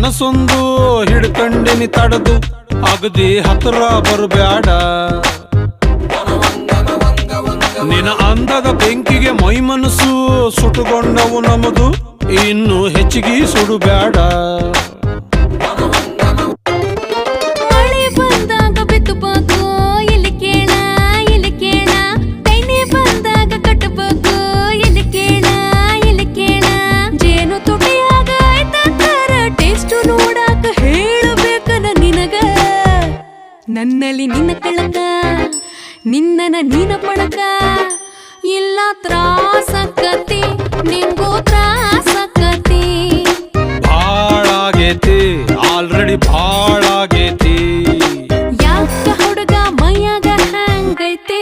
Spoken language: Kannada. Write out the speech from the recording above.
ಮನಸ್ಸೊಂದು ಹಿಡ್ಕಂಡಿನಿ ತಡದು ಅಗದಿ ಹತ್ರ ಬರಬ್ಯಾಡ ನಿನ್ನ ಅಂದದ ಬೆಂಕಿಗೆ ಮೈ ಮನಸ್ಸು ಸುಟ್ಟುಕೊಂಡವು ನಮ್ಮದು ಇನ್ನು ಹೆಚ್ಚಿಗೆ ಸುಡುಬ್ಯಾಡ ನನ್ನಲ್ಲಿ ನಿನ್ನ ಕಳಕ ನಿನ್ನನ ನೀನ ಪಡಕ ಇಲ್ಲ ತ್ರಾಸಕತಿ ನಿಂಗೂ ತ್ರಾಸಕತಿ ಭಾಳ ಆಗೇತಿ ಆಲ್ರೆಡಿ ಭಾಳ